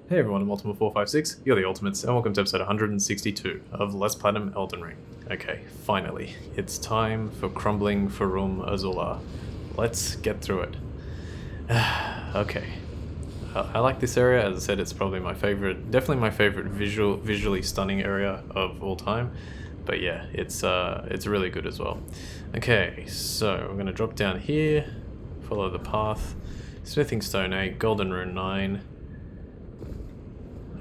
Hey everyone, I'm Ultima456, you're the Ultimates, and welcome to episode 162 of Let's Platinum Elden Ring. Okay, finally, it's time for Crumbling Farum Azula. Let's get through it. Okay, I like this area. As I said, it's probably my favorite, definitely my favorite visually stunning area of all time. But yeah, it's really good as well. Okay, so I'm gonna drop down here, follow the path, Smithing Stone 8, Golden Rune 9.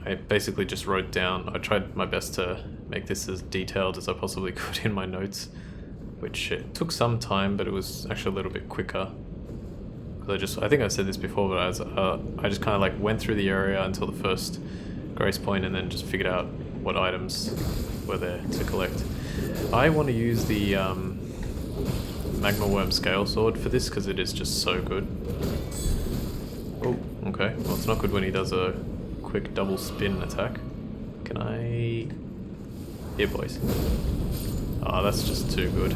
I basically just wrote down, I tried my best to make this as detailed as I possibly could in my notes, which it took some time, but it was actually a little bit quicker. I think I said this before, but I just kind of like went through the area until the first grace point and then just figured out what items were there to collect. I want to use the Magma Worm Scale Sword for this because it is just so good. Oh, okay. Well, it's not good when he does a quick double spin attack. Can I... Here, boys. Oh, that's just too good.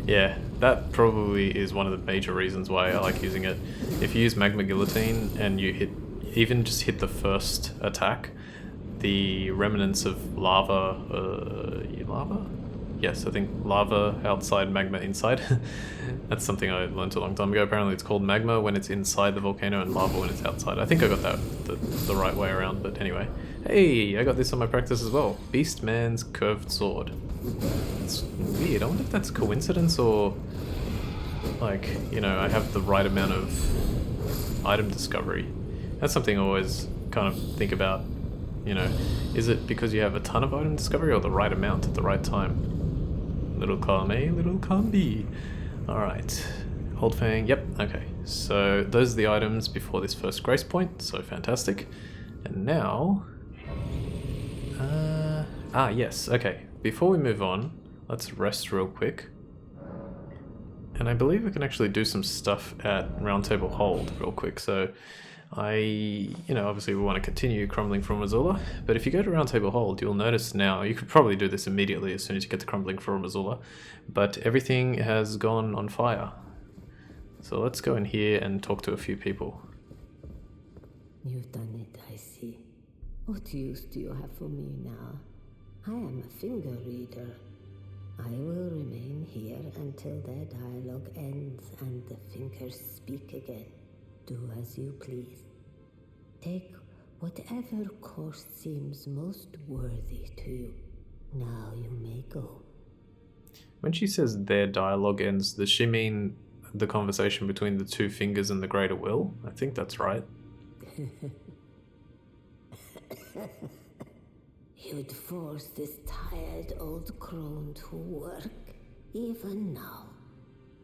Yeah, that probably is one of the major reasons why I like using it. If you use Magma Guillotine and you even just hit the first attack, the remnants of lava, lava? Yes, I think lava outside, magma inside. That's something I learned a long time ago. Apparently it's called magma when it's inside the volcano and lava when it's outside. I think I got that the right way around, but anyway. Hey, I got this on my practice as well. Beastman's Curved Sword. It's weird. I wonder if that's a coincidence or, like, you know, I have the right amount of item discovery. That's something I always kind of think about, you know. Is it because you have a ton of item discovery or the right amount at the right time? Little column A, little column B. Alright. Old Fang, yep, okay. So those are the items before this first grace point, so fantastic. And now... yes, okay. Before we move on, let's rest real quick. And I believe we can actually do some stuff at Round Table Hold real quick, so... obviously we want to continue Crumbling Farum Azula, but if you go to Round Table Hold, you'll notice now, you could probably do this immediately as soon as you get to Crumbling Farum Azula, but everything has gone on fire. So let's go in here and talk to a few people. You've done it, I see. What use do you have for me now? I am a finger reader. I will remain here until their dialogue ends and the fingers speak again. Do as you please. Take whatever course seems most worthy to you. Now you may go. When she says their dialogue ends, does she mean the conversation between the two fingers and the greater will? I think that's right. You'd force this tired old crone to work, even now.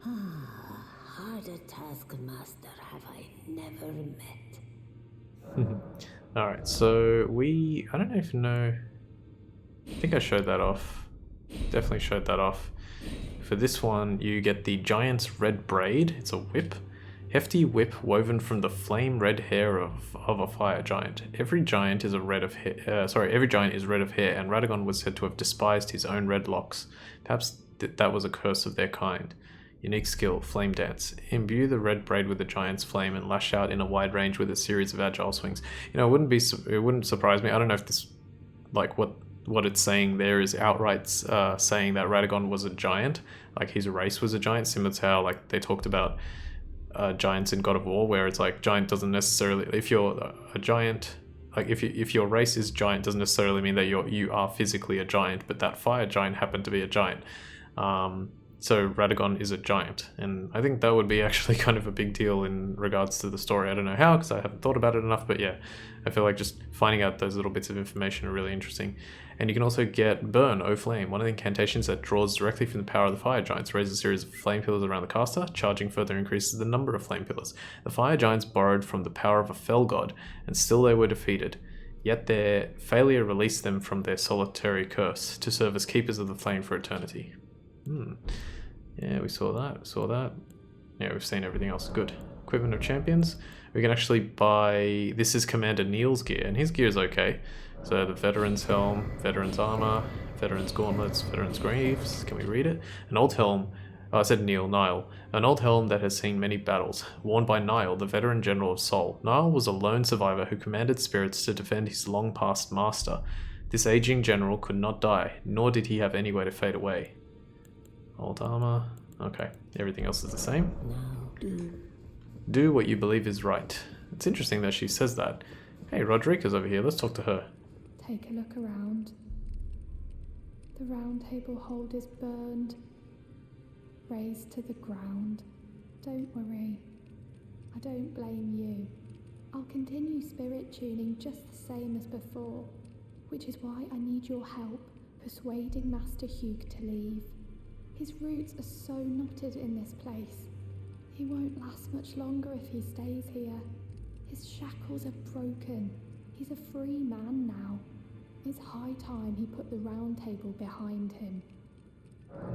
Harder taskmaster have I never met. Alright, so I don't even know, I think I showed that off. Definitely showed that off. For this one, you get the Giant's Red Braid. It's a whip. Hefty whip woven from the flame red hair of a fire giant. Every giant is red of hair, and Radagon was said to have despised his own red locks. Perhaps that was a curse of their kind. Unique skill, Flame Dance. Imbue the red braid with the giant's flame and lash out in a wide range with a series of agile swings. You know, it wouldn't surprise me. I don't know if this, like, what it's saying there is outright saying that Radagon was a giant, like his race was a giant, similar to how, like, they talked about giants in God of War, where it's like giant doesn't necessarily, if you're a giant, like if your race is giant, doesn't necessarily mean that you are physically a giant, but that fire giant happened to be a giant. So Radagon is a giant, and I think that would be actually kind of a big deal in regards to the story. I don't know how, because I haven't thought about it enough, but yeah, I feel like just finding out those little bits of information are really interesting. And you can also get Burn, O Flame, one of the incantations that draws directly from the power of the fire giants, raises a series of flame pillars around the caster, charging further increases the number of flame pillars. The fire giants borrowed from the power of a fell god, and still they were defeated. Yet their failure released them from their solitary curse, to serve as keepers of the flame for eternity. Yeah, we saw that. Yeah, we've seen everything else. Good. Equipment of Champions. We can actually buy... This is Commander Neil's gear, and his gear is okay. So the Veteran's Helm, Veteran's Armor, Veteran's Gauntlets, Veteran's Greaves. Can we read it? An Old Helm Oh, I said Nile. An old helm that has seen many battles, worn by Nile, the veteran general of Sol. Nile was a lone survivor who commanded spirits to defend his long-past master. This aging general could not die, nor did he have anywhere to fade away. Old armor. Okay, everything else is the same. Now Do what you believe is right. It's interesting that she says that. Hey, Roderica's over here. Let's talk to her. Take a look around. The round table hold is burned, razed to the ground. Don't worry. I don't blame you. I'll continue spirit tuning just the same as before, which is why I need your help persuading Master Hugh to leave. His roots are so knotted in this place. He won't last much longer if he stays here. His shackles are broken. He's a free man now. It's high time he put the round table behind him.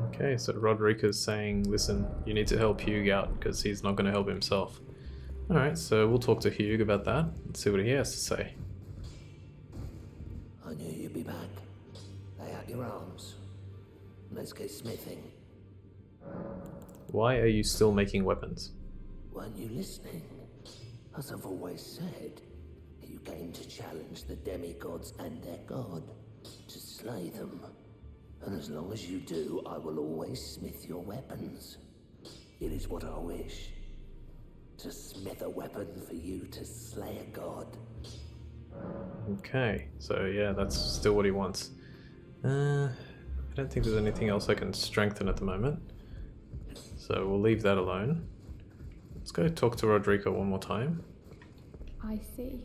Okay, so Roderica's saying, listen, you need to help Hugh out because he's not going to help himself. Alright, so we'll talk to Hugh about that and see what he has to say. I knew you'd be back. Lay out your arms. Let's get smithing. Why are you still making weapons? Weren't you listening? As I've always said, you came to challenge the demigods and their god, to slay them. And as long as you do, I will always smith your weapons. It is what I wish. To smith a weapon for you to slay a god. Okay, so yeah, that's still what he wants. I don't think there's anything else I can strengthen at the moment. So we'll leave that alone. Let's go talk to Roderica one more time. I see.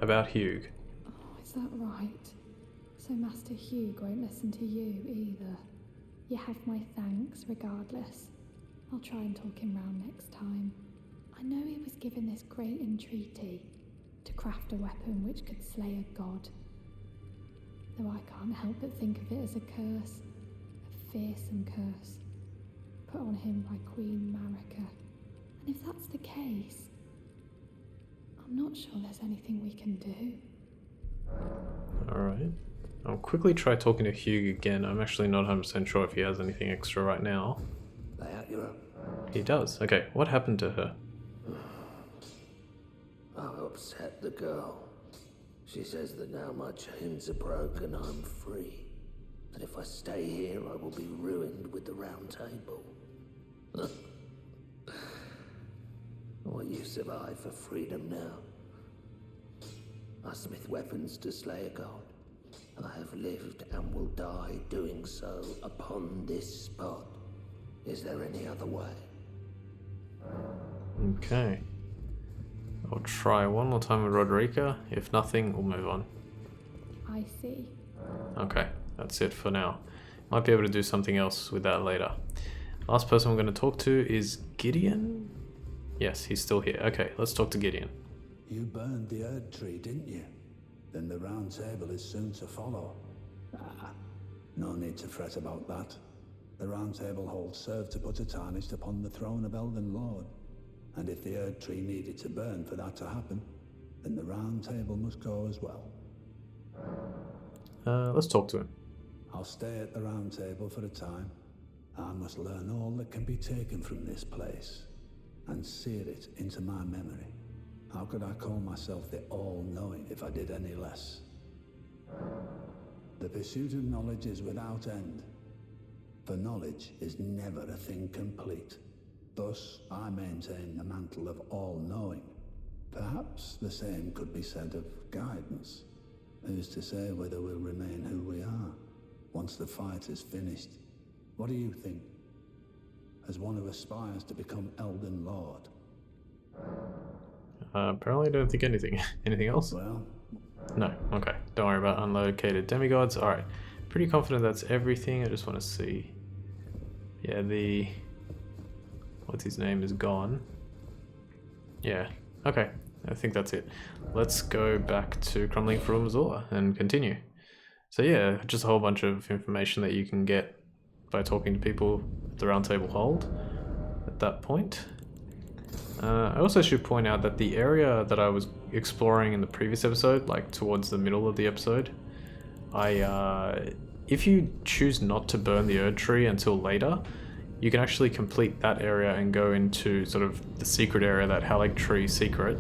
About Hugh. Oh, is that right? So Master Hugh won't listen to you either. You have my thanks regardless. I'll try and talk him round next time. I know he was given this great entreaty to craft a weapon which could slay a god. Though I can't help but think of it as a curse, a fearsome curse, put on him by Queen Marika. And if that's the case, I'm not sure there's anything we can do. Alright. I'll quickly try talking to Hugh again. I'm actually not 100% sure if he has anything extra right now. Lay out your arms. He does. Okay, what happened to her? I've upset the girl. She says that now my chains are broken, I'm free. That if I stay here, I will be ruined with the round table. What use have I for freedom now? I smith weapons to slay a god. I have lived and will die doing so upon this spot. Is there any other way? Okay. I'll try one more time with Roderica. If nothing, we'll move on. I see. Okay, that's it for now. Might be able to do something else with that later. Last person we're going to talk to is Gideon? Yes, he's still here. Okay, let's talk to Gideon. You burned the Erd tree, didn't you? Then the round table is soon to follow. No need to fret about that. The round table hold served to put a tarnished upon the throne of Elden Lord. And if the Erd tree needed to burn for that to happen, then the round table must go as well. Let's talk to him. I'll stay at the round table for a time. I must learn all that can be taken from this place, and sear it into my memory. How could I call myself the all-knowing if I did any less? The pursuit of knowledge is without end, for knowledge is never a thing complete. Thus, I maintain the mantle of all-knowing. Perhaps the same could be said of guidance. Who's to say whether we'll remain who we are, once the fight is finished? What do you think? As one who aspires to become Elden Lord? Apparently I don't think anything. Anything else? Well, No. Okay. Don't worry about unlocated demigods. Alright. Pretty confident that's everything. I just want to see. Yeah, what's his name is gone. Yeah. Okay. I think that's it. Let's go back to Crumbling Farum Azula and continue. So yeah, just a whole bunch of information that you can get by talking to people at the round table hold at that point. I also should point out that the area that I was exploring in the previous episode, like towards the middle of the episode, if you choose not to burn the Erd tree until later, you can actually complete that area and go into sort of the secret area, that Halig Tree secret,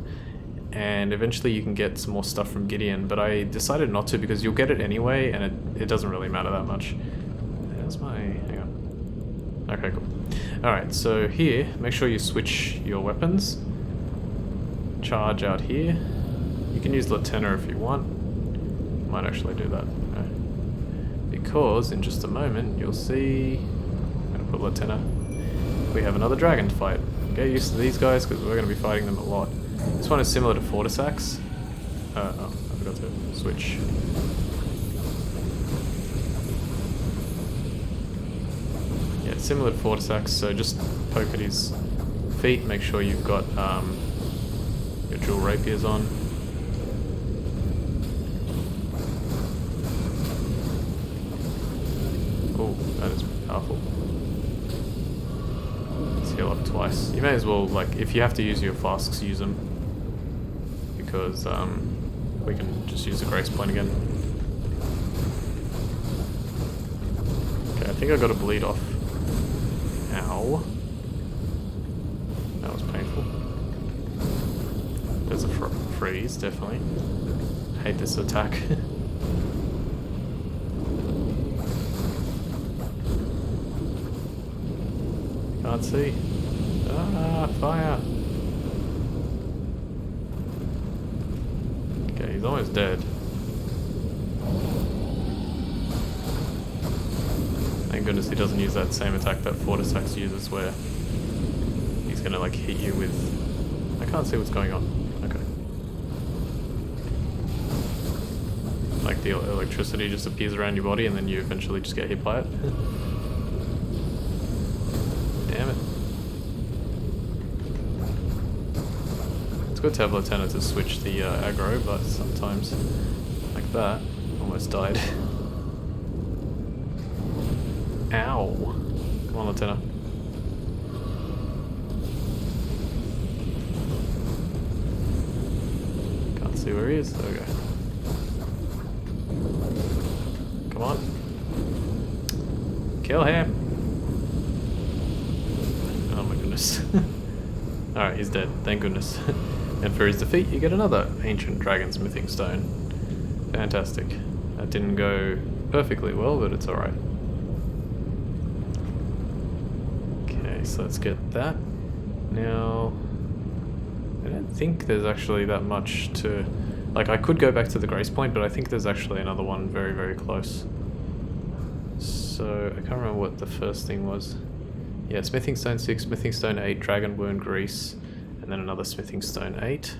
and eventually you can get some more stuff from Gideon, but I decided not to because you'll get it anyway and it doesn't really matter that much. There's my... hang on. Okay, cool. Alright, so here, make sure you switch your weapons. Charge out here. You can use Lieutenant if you want. Might actually do that. Okay. Because in just a moment you'll see... I'm gonna put Lieutenant. We have another dragon to fight. Get used to these guys because we're going to be fighting them a lot. This one is similar to Fortisax. Oh, I forgot to switch. Yeah, similar to Fortisax, so just poke at his feet, make sure you've got your dual rapiers on. Oh, that is powerful. Let's heal up twice. You may as well, like, if you have to use your flasks, use them. Because we can just use the grace point again. Okay, I think I got a bleed off. Ow. That was painful. There's a freeze, definitely. I hate this attack. Can't see. Ah, fire! Okay, he's almost dead. Thank goodness he doesn't use that same attack that Fortisax uses where he's gonna like hit you with... I can't see what's going on. Okay. Like the electricity just appears around your body and then you eventually just get hit by it. Damn it. It's good to have Lieutenant to switch the aggro, but sometimes, like that, almost died. Ow. Come on, Lieutenant. Can't see where he is. There we go. Come on. Kill him. Oh my goodness. Alright, he's dead. Thank goodness. And for his defeat, you get another ancient dragon smithing stone. Fantastic. That didn't go perfectly well, but it's alright. Okay, so let's get that. Now, I don't think there's actually that much to... Like, I could go back to the grace point, but I think there's actually another one very, very close. So, I can't remember what the first thing was. Yeah, Smithing Stone 6, Smithing Stone 8, Dragon Wound Grease, and then another Smithing Stone 8.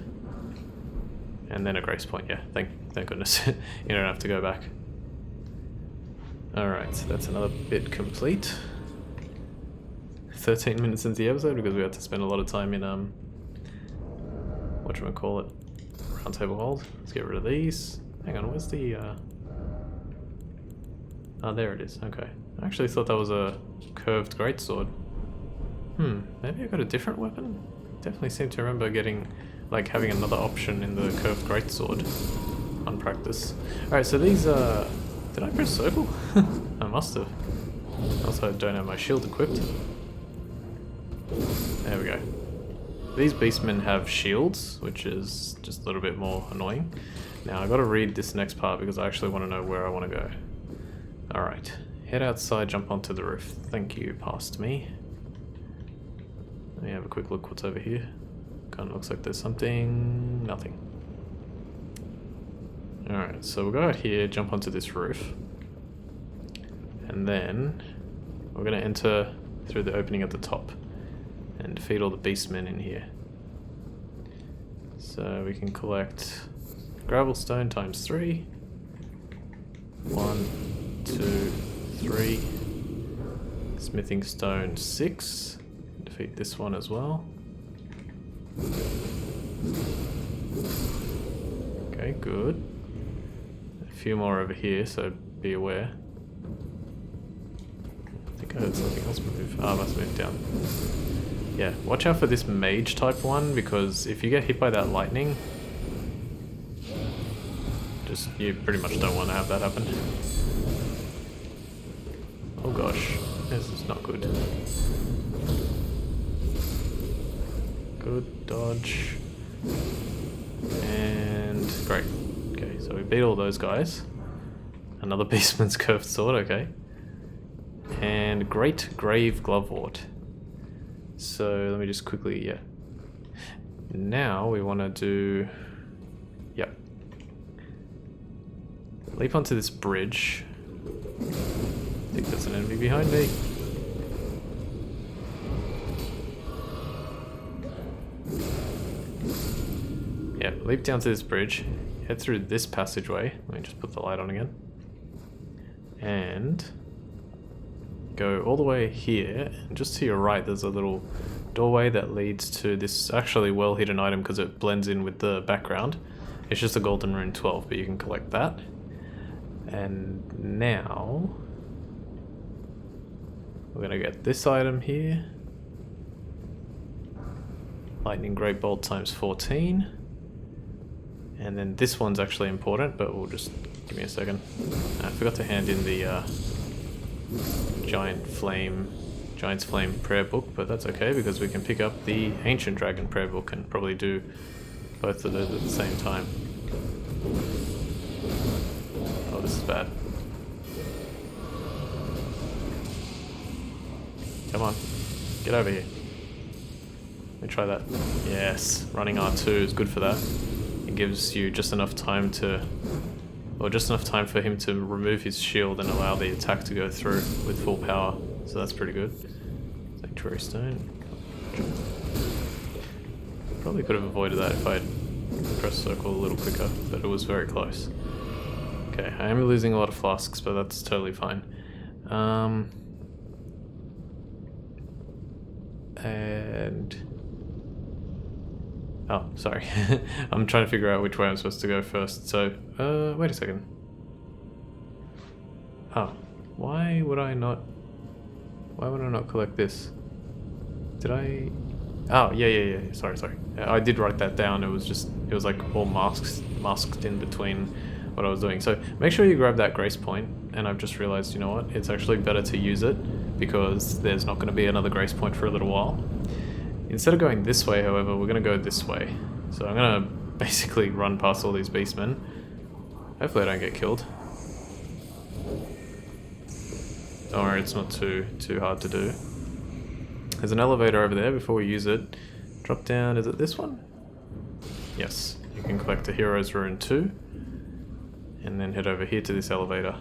And then a grace point, yeah, thank goodness. You don't have to go back. Alright, so that's another bit complete. 13 minutes into the episode because we had to spend a lot of time in, whatchamacallit, round table hold. Let's get rid of these. Hang on, where's the, oh, there it is, okay. I actually thought that was a curved greatsword. Maybe I got a different weapon? Definitely seem to remember getting, like, having another option in the curved greatsword on practice. Alright, so these, did I press circle? I must have. Also, I don't have my shield equipped. There we go. These beastmen have shields, which is just a little bit more annoying. Now, I gotta read this next part because I actually want to know where I want to go. Alright. Head outside, jump onto the roof. Thank you, past me. Let me have a quick look what's over here. Kind of looks like there's something... nothing. Alright, so we'll go out here, jump onto this roof. And then we're going to enter through the opening at the top and defeat all the beastmen in here. So we can collect gravel stone times 3. 1, 2, 3. Smithing stone 6. Defeat this one as well. Okay, good. A few more over here, so be aware. I think I heard something else move. Ah, I must move down. Yeah, watch out for this mage type one, because if you get hit by that lightning, just, you pretty much don't want to have that happen. Oh gosh. This is not good. Good dodge. And great. Okay, so we beat all those guys. Another Beastman's Curved Sword, okay. And Great Grave Glovewort. So let me just quickly, yeah. Now we want to do, yep. Leap onto this bridge. I think there's an enemy behind me. Yeah, leap down to this bridge. Head through this passageway. Let me just put the light on again. And go all the way here, and just to your right there's a little doorway that leads to this actually well hidden item because it blends in with the background. It's just a golden rune 12, but you can collect that. And now we're gonna get this item here. Lightning Great Bolt times 14. And then this one's actually important, but we'll just, give me a second. I forgot to hand in the Giant's Flame prayer book, but that's okay because we can pick up the Ancient Dragon prayer book and probably do both of those at the same time. Oh, this is bad. Come on, get over here. Let me try that. Yes, running R2 is good for that. It gives you just enough time to, or just enough time for him to remove his shield and allow the attack to go through with full power. So that's pretty good. Sanctuary Stone. Probably could have avoided that if I had pressed circle a little quicker, but it was very close. Okay, I am losing a lot of flasks, but that's totally fine. And... oh, sorry. I'm trying to figure out which way I'm supposed to go first. So, wait a second. Oh, why would I not collect this? Did I? Oh, yeah. Sorry. I did write that down. It was like all masked in between what I was doing. So make sure you grab that grace point. And I've just realized, you know what? It's actually better to use it because there's not going to be another grace point for a little while. Instead of going this way, however, we're going to go this way. So I'm going to basically run past all these beastmen. Hopefully I don't get killed. Don't worry, it's not too hard to do. There's an elevator over there. Before we use it, drop down. Is it this one? Yes. You can collect a Hero's Rune 2. And then head over here to this elevator.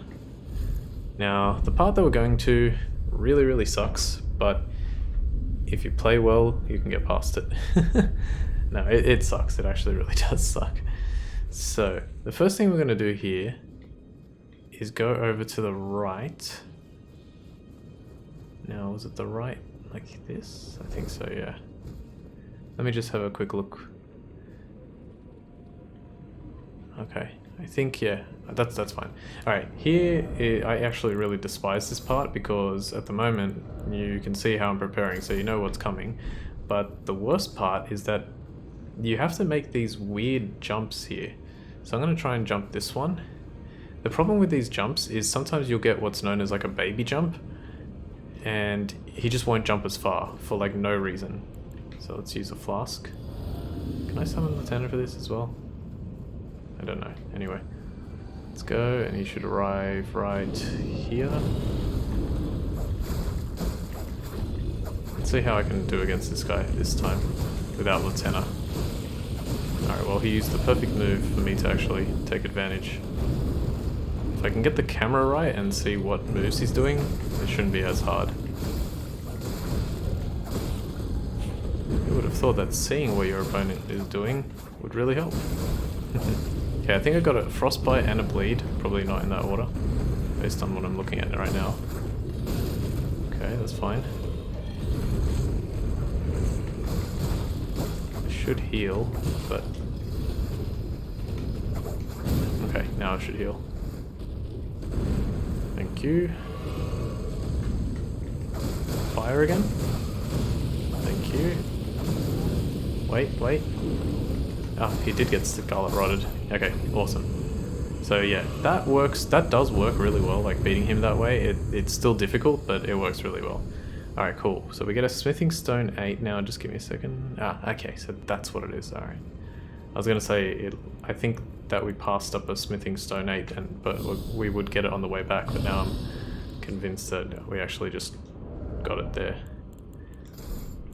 Now, the part that we're going to really sucks, but if you play well, you can get past it. No, it sucks. It actually really does suck. So, the first thing we're going to do here is go over to the right. Now, was it the right like this? I think so, yeah. Let me just have a quick look. Okay, I think, yeah, that's fine. Alright, here, I actually really despise this part because at the moment you can see how I'm preparing, so you know what's coming. But the worst part is that you have to make these weird jumps here. So I'm going to try and jump this one. The problem with these jumps is sometimes you'll get what's known as like a baby jump, and he just won't jump as far for like no reason. So let's use a flask. Can I summon the Lieutenant for this as well? I don't know. Anyway, let's go, and he should arrive right here. Let's see how I can do against this guy this time without Lieutenant. Alright, well, he used the perfect move for me to actually take advantage. If I can get the camera right and see what moves he's doing, it shouldn't be as hard. You would have thought that seeing what your opponent is doing would really help. Okay, I think I got a frostbite and a bleed, probably not in that order, based on what I'm looking at right now. Okay, that's fine. I should heal, but... okay, now I should heal. Thank you. Fire again? Thank you. Wait. Ah, he did get Scarlet Rotted. Okay, awesome. So yeah, that works. That does work really well. Like beating him that way, it's still difficult, but it works really well. All right, cool. So we get a smithing stone 8 now. Just give me a second. Ah, okay. So that's what it is. All right. I was gonna say I think that we passed up a smithing stone 8, but we would get it on the way back. But now I'm convinced that we actually just got it there.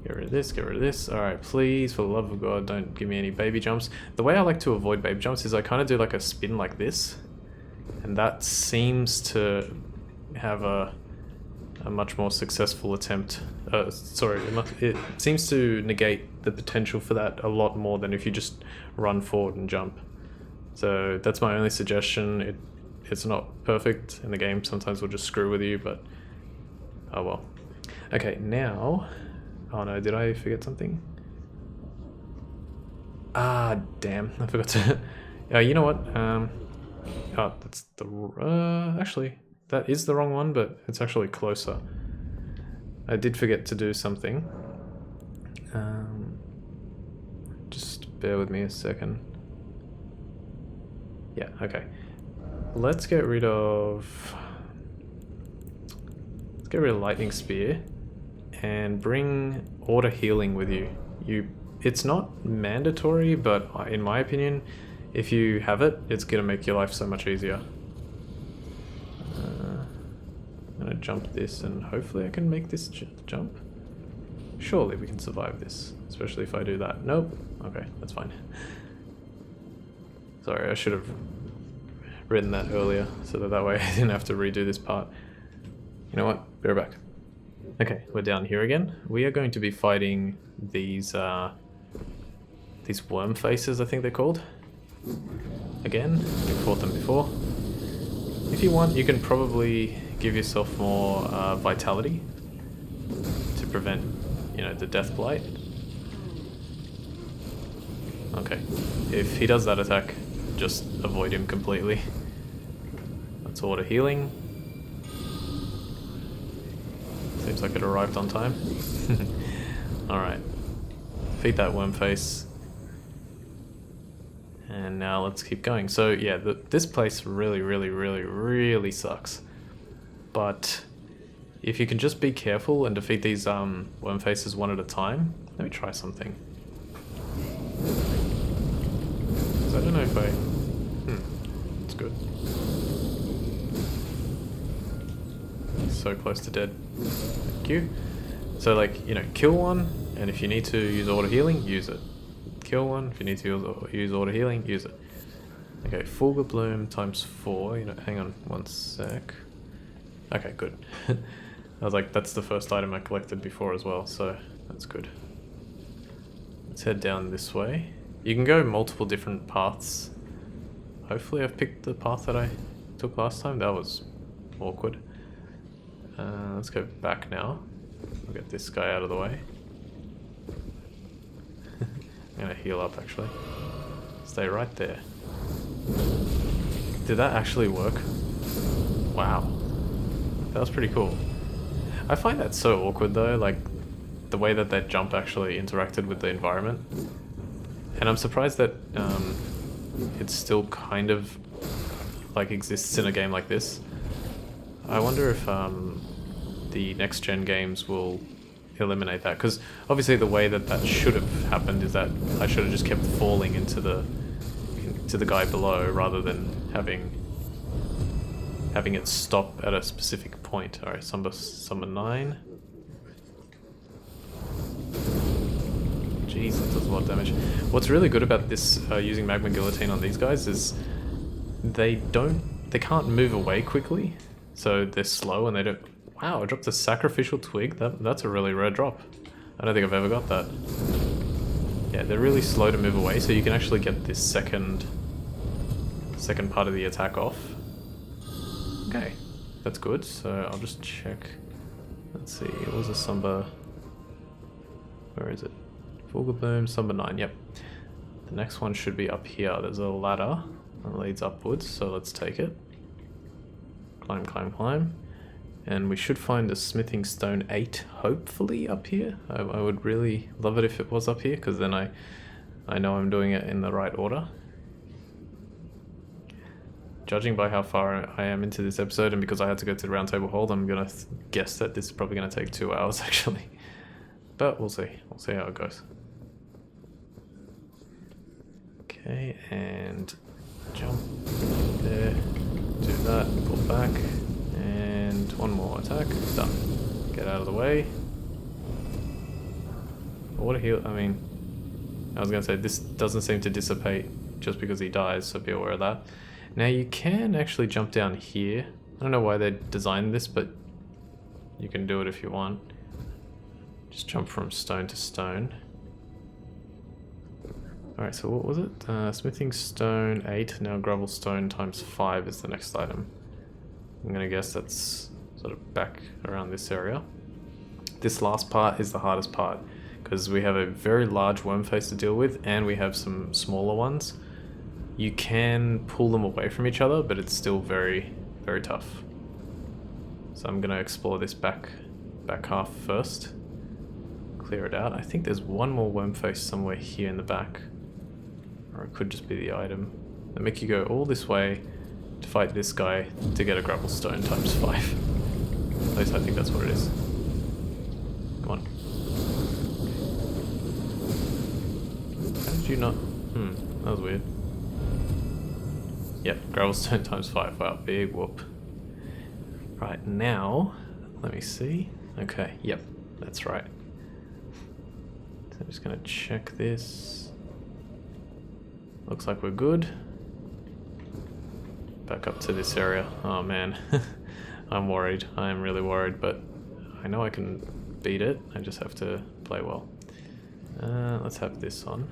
Get rid of this, get rid of this. Alright, please, for the love of God, don't give me any baby jumps. The way I like to avoid baby jumps is I kind of do like a spin like this. And that seems to have a much more successful attempt. Sorry, it seems to negate the potential for that a lot more than if you just run forward and jump. So that's my only suggestion. It's not perfect, and the game sometimes will just screw with you, but oh well. Okay, now... Oh no, did I forget something? Ah, damn, I forgot to... you know what? Oh, that's the... actually, that is the wrong one, but it's actually closer. I did forget to do something. Just bear with me a second. Yeah, okay. Let's get rid of Lightning Spear. And bring Order Healing with you. It's not mandatory, but in my opinion, if you have it, it's gonna make your life so much easier. I'm gonna jump this, and hopefully I can make this jump. Surely we can survive this, especially if I do that. Nope. Okay, that's fine. Sorry, I should have written that earlier, so that way I didn't have to redo this part. You know what? Be right back. Okay, we're down here again. We are going to be fighting these worm faces, I think they're called. Again, we fought them before. If you want, you can probably give yourself more vitality to prevent, you know, the death blight. Okay, if he does that attack, just avoid him completely. Let's order healing. Seems like it arrived on time. Alright. Defeat that worm face. And now let's keep going. So yeah, this place really sucks. But if you can just be careful and defeat these worm faces one at a time. Let me try something. So I don't know if I... it's good. So close to dead. Thank you. So like, you know, kill one, and if you need to use Order Healing, use it. Kill one, if you need to use Order Healing, use it. Okay, Fulgur Bloom times 4, you know, hang on one sec. Okay, good. I was like, that's the first item I collected before as well, so that's good. Let's head down this way. You can go multiple different paths. Hopefully I've picked the path that I took last time. That was awkward. Let's go back now. We'll get this guy out of the way. I'm gonna heal up actually. Stay right there. Did that actually work? Wow. That was pretty cool. I find that so awkward though, like the way that that jump actually interacted with the environment. And I'm surprised that it still kind of like exists in a game like this. I wonder if the next gen games will eliminate that, because obviously the way that that should have happened is that I should have just kept falling into the guy below rather than having it stop at a specific point. Alright, summon 9. Jeez, that does a lot of damage. What's really good about this using Magma Guillotine on these guys is they can't move away quickly, so they're slow and they don't... Wow, I dropped a Sacrificial Twig. That's a really rare drop. I don't think I've ever got that. Yeah, they're really slow to move away, so you can actually get this second part of the attack off. Okay, that's good. So I'll just check. Let's see, it was a Sumber... Where is it? Fulgur Bloom, Sumber 9, yep. The next one should be up here. There's a ladder that leads upwards, so let's take it. Climb, climb, climb. And we should find a Smithing Stone 8, hopefully, up here. I would really love it if it was up here, because then I know I'm doing it in the right order. judging by how far I am into this episode and because I had to go to the round table hold, I'm gonna guess that this is probably gonna take 2 hours actually. But we'll see. We'll see how it goes. Okay, and jump there, do that, pull back, and one more attack. Done. Get out of the way. What a heal. I mean, I was gonna say this doesn't seem to dissipate just because he dies, so be aware of that. Now you can actually jump down here. I don't know why they designed this, but you can do it if you want. Just jump from stone to stone. Alright, so what was it? Smithing stone 8, now gravel stone times 5 is the next item. I'm gonna guess that's sort of back around this area. This last part is the hardest part, because we have a very large worm face to deal with, and we have some smaller ones. You can pull them away from each other, but it's still very, very tough. So I'm gonna explore this back half first. Clear it out. I think there's one more worm face somewhere here in the back. Or it could just be the item. They make you go all this way to fight this guy to get a gravel stone times 5. At least I think that's what it is. Come on. How did you not... that was weird. Yep, gravel stone times 5. Wow, big whoop. Right, now, let me see. Okay, yep, that's right. So I'm just gonna check this. Looks like we're good. Back up to this area. Oh man, I'm worried. I'm really worried, but I know I can beat it. I just have to play well. Let's have this on.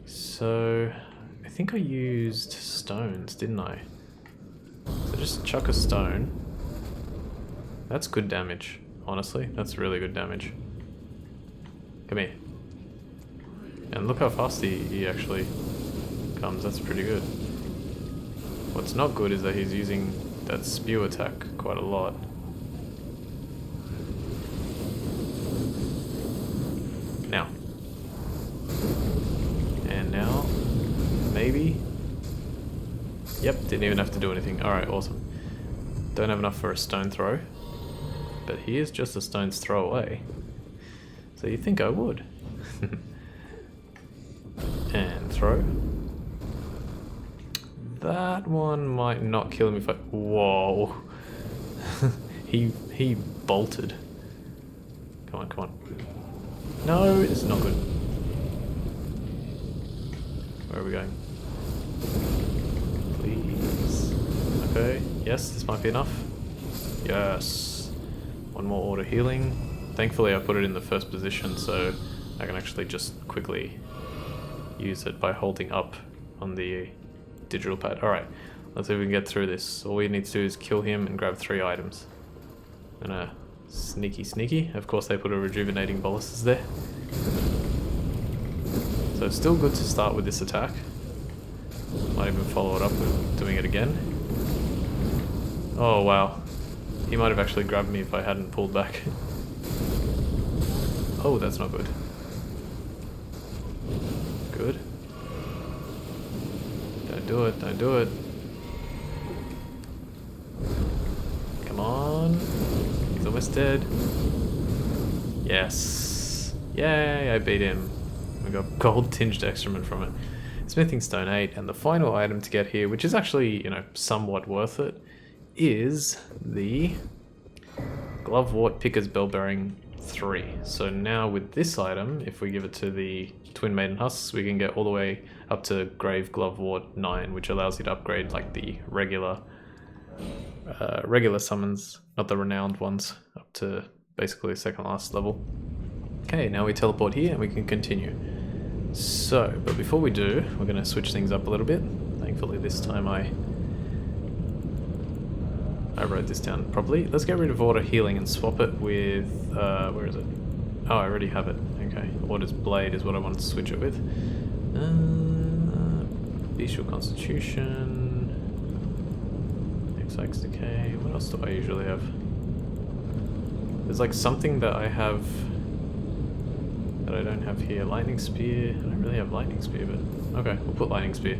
So, I think I used stones, didn't I? So just chuck a stone. That's good damage, honestly. That's really good damage. Come here. And look how fast he actually comes. That's pretty good. What's not good is that he's using that spew attack quite a lot. Now. And now. Maybe. Yep, didn't even have to do anything. Alright, awesome. Don't have enough for a stone throw. But he is just a stone's throw away. So you think I would. And throw. That one might not kill him if I... Whoa. he bolted. Come on, come on. No, it's not good. Where are we going? Please. Okay, yes, this might be enough. Yes. One more auto healing. Thankfully I put it in the first position so I can actually just quickly use it by holding up on the digital pad. Alright, let's see if we can get through this. All we need to do is kill him and grab 3 items. And a sneaky. Of course they put a rejuvenating boluses there. So it's still good to start with this attack. Might even follow it up with doing it again. Oh wow. He might have actually grabbed me if I hadn't pulled back. Oh, that's not good. Good. Don't do it, don't do it. Come on. He's almost dead. Yes. Yay, I beat him. We got gold tinged excrement from it. Smithing stone 8, and the final item to get here, which is actually, you know, somewhat worth it, is the Glovewort Picker's Bell Bearing 3. So now with this item, if we give it to the Twin Maiden Husks, we can get all the way up to Grave Glovewort 9, which allows you to upgrade like the regular summons, not the renowned ones, up to basically second last level. Okay, now we teleport here and we can continue. So, but before we do, we're going to switch things up a little bit. Thankfully this time I wrote this down properly. Let's get rid of Auto Healing and swap it with, where is it? Oh, I already have it. Okay, Order's Blade is what I want to switch it with. Bestial Constitution, X Decay, what else do I usually have? There's like something that I have that I don't have here. Lightning Spear, I don't really have Lightning Spear, but okay, we'll put Lightning Spear.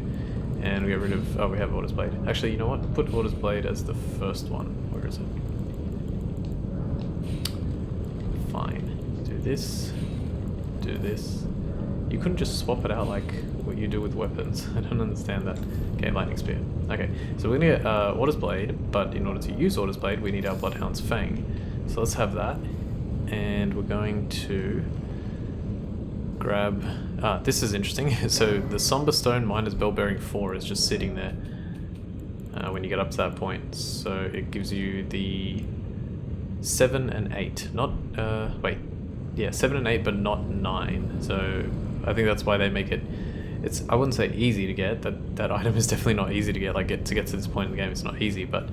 And we get rid of... Oh, we have Order's Blade. Actually, you know what? Put Order's Blade as the first one. Where is it? Fine. Do this. Do this. You couldn't just swap it out like what you do with weapons. I don't understand that. Okay, Lightning Spear. Okay, so we're gonna get Order's Blade, but in order to use Order's Blade, we need our Bloodhound's Fang. So let's have that. And we're going to grab... this is interesting. So the Somber Stone Miner's Bell Bearing 4 is just sitting there when you get up to that point. So it gives you the 7 and 8. Not... wait. Yeah, 7 and 8, but not 9. So I think that's why they make it... It's, I wouldn't say easy to get. That item is definitely not easy to get. Like, to get to this point in the game, it's not easy, but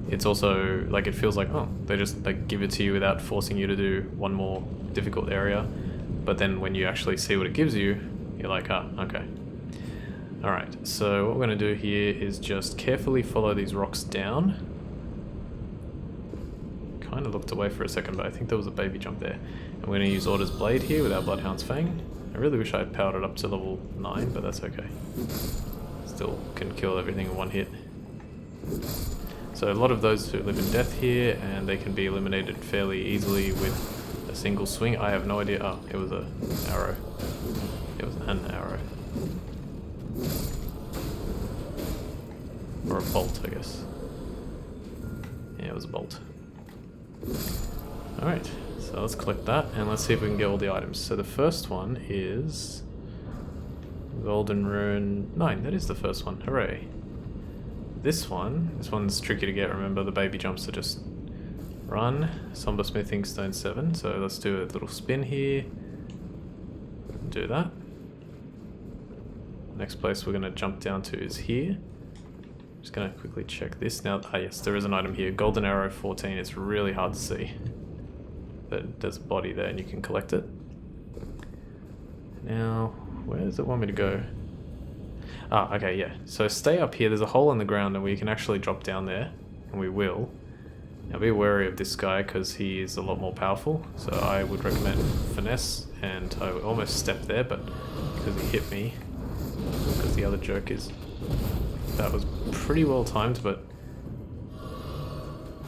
it's also, like, it feels like, oh, they just, like, give it to you without forcing you to do one more difficult area. But then when you actually see what it gives you, you're like, ah, okay. Alright, so what we're going to do here is just carefully follow these rocks down. Kind of looked away for a second, but I think there was a baby jump there. And we're going to use Order's Blade here with our Bloodhound's Fang. I really wish I had powered it up to level 9, but that's okay. Still can kill everything in one hit. So a lot of those who live in death here, and they can be eliminated fairly easily with a single swing. I have no idea. Oh, it was an arrow. It was an arrow. Or a bolt, I guess. Yeah, it was a bolt. Alright, so let's collect that, and let's see if we can get all the items. So the first one is... Golden Rune 9, that is the first one, hooray. This one's tricky to get, remember, the baby jumps are just run. Somber Smithing Stone 7, so let's do a little spin here. Do that. Next place we're going to jump down to is here. Just going to quickly check this now. Ah yes, there is an item here. Golden Arrow 14, it's really hard to see. But there's a body there and you can collect it. Now, where does it want me to go? Ah, okay, yeah. So stay up here, there's a hole in the ground and we can actually drop down there. And we will. Now be wary of this guy because he is a lot more powerful. So I would recommend Finesse, and I almost stepped there, but because he hit me, because the other jerk is... That was pretty well timed, but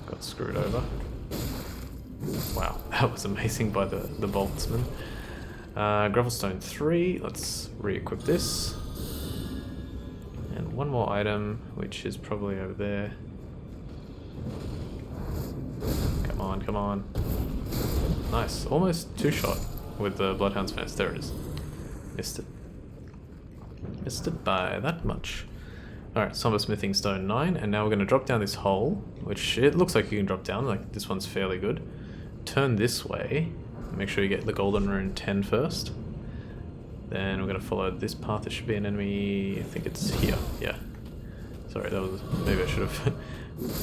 got screwed over. Wow, that was amazing by the boltsman. Gravelstone 3, let's re-equip this. And one more item, which is probably over there. Come on, come on. Nice, almost two-shot with the Bloodhound's Fence. There it is. Missed it. Missed it by that much. Alright, Somber Smithing Stone 9, and now we're going to drop down this hole, which it looks like you can drop down, like this one's fairly good. Turn this way, make sure you get the Golden Rune 10 first. Then we're going to follow this path, there should be an enemy, I think it's here, yeah. Sorry, that was, maybe I should have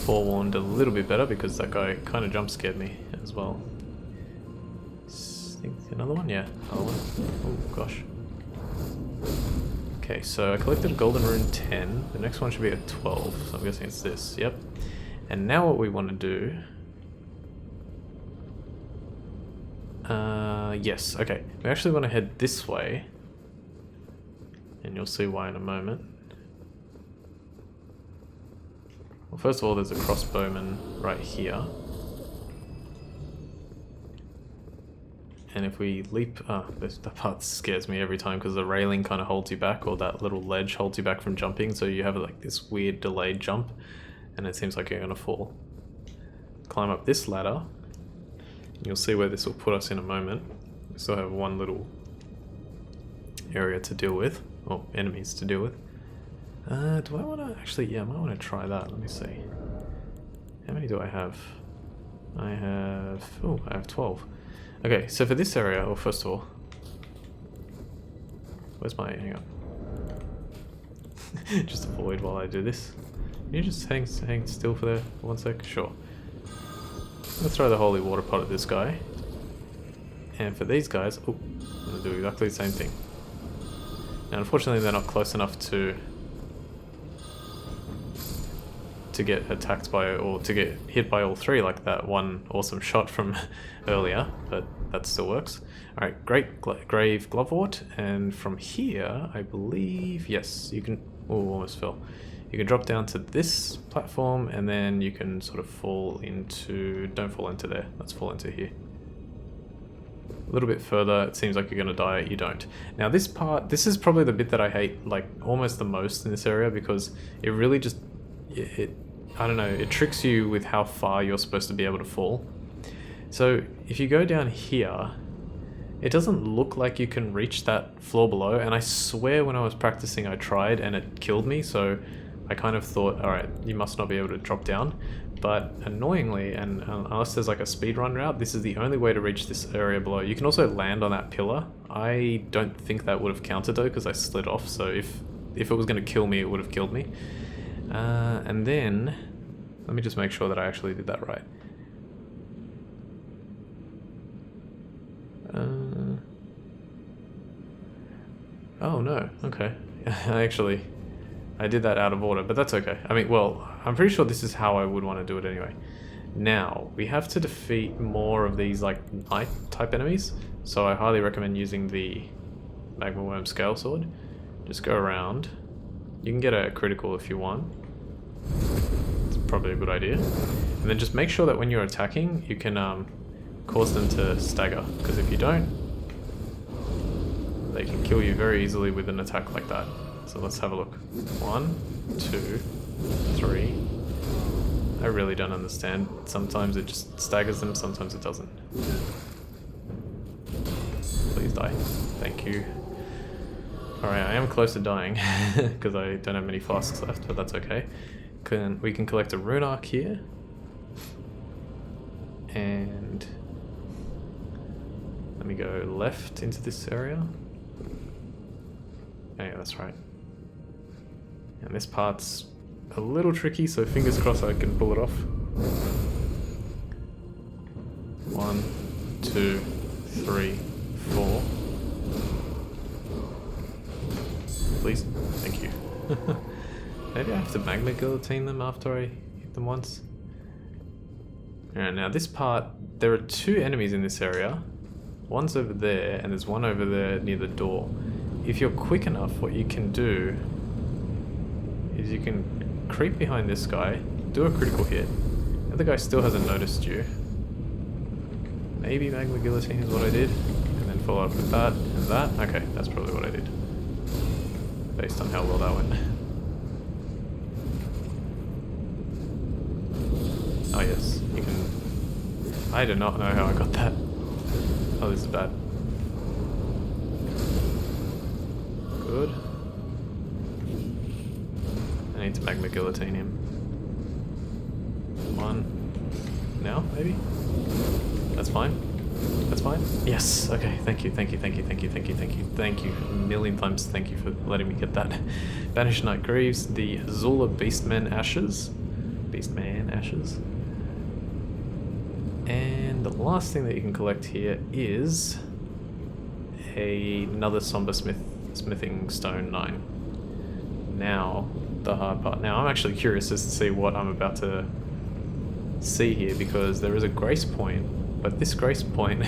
forewarned a little bit better because that guy kind of jump scared me as well. I think another one, yeah, another one. Oh gosh. Okay, so I collected a Golden Rune 10. The next one should be a 12, so I'm guessing it's this. Yep. And now what we want to do... yes, okay. We actually want to head this way. And you'll see why in a moment. Well, first of all, there's a crossbowman right here. And if we leap... that part scares me every time because the railing kind of holds you back, or that little ledge holds you back from jumping, so you have like this weird delayed jump and it seems like you're going to fall. Climb up this ladder. You'll see where this will put us in a moment. We still have one little area to deal with, or enemies to deal with. Do I want to... Actually, yeah, I might want to try that. Let me see. How many do I have? I have... Oh, I have 12. Okay, so for this area, well, first of all, where's my, hang on, just avoid while I do this. Can you just hang still for there for 1 sec? Sure. I'm gonna throw the holy water pot at this guy, and for these guys, oh, I'm gonna do exactly the same thing. Now, unfortunately, they're not close enough to get attacked by, or to get hit by all three like that one awesome shot from earlier, but that still works. Alright, great Grave Glovewort, and from here, I believe, yes, you can Oh, almost fell. You can drop down to this platform and then you can sort of fall into... Don't fall into there. Let's fall into here. A little bit further, it seems like you're going to die. You don't. Now this part, this is probably the bit that I hate like almost the most in this area because it really just... I don't know, it tricks you with how far you're supposed to be able to fall. So if you go down here, it doesn't look like you can reach that floor below, and I swear when I was practicing I tried and it killed me, so I kind of thought, alright, you must not be able to drop down. But annoyingly, and unless there's like a speedrun route, this is the only way to reach this area below. You can also land on that pillar. I don't think that would have counted though, because I slid off, so if it was going to kill me, it would have killed me. And then, let me just make sure that I actually did that right. Oh no, okay. I did that out of order, but that's okay. I mean, well, I'm pretty sure this is how I would want to do it anyway. Now, we have to defeat more of these like knight type enemies, so I highly recommend using the Magma Worm Scale Sword. Just go around. You can get a critical if you want. It's probably a good idea. And then just make sure that when you're attacking, you can cause them to stagger, because if you don't, they can kill you very easily with an attack like that. So let's have a look. 1, 2, 3. I really don't understand. Sometimes it just staggers them, sometimes it doesn't. Please die. Thank you. Alright, I am close to dying because I don't have many flasks left, but that's okay. We can collect a rune arc here. And let me go left into this area. Oh, yeah, that's right. And this part's a little tricky, so fingers crossed I can pull it off. 1, 2, 3, 4. Please, thank you. Maybe I have to magma guillotine them after I hit them once. Alright, now this part, there are 2 enemies in this area. One's over there, and there's one over there near the door. If you're quick enough, what you can do is you can creep behind this guy, do a critical hit. The other guy still hasn't noticed you. Maybe magma guillotine is what I did, and then follow up with that and that. Okay, that's probably what I did, based on how well that went. Oh yes, you can... I do not know how I got that. Oh, this is bad. Good. I need to magma guillotine him. 1. Now, maybe? That's fine. That's fine. Yes, okay, thank you, thank you, thank you, thank you, thank you, thank you, thank you. A million times thank you for letting me get that. Banished Knight Greaves, the Azula Beastman Ashes. Beastman Ashes. And the last thing that you can collect here is another Somber Smithing Stone 9. Now, the hard part. Now, I'm actually curious as to see what I'm about to see here, because there is a grace point, but this grace point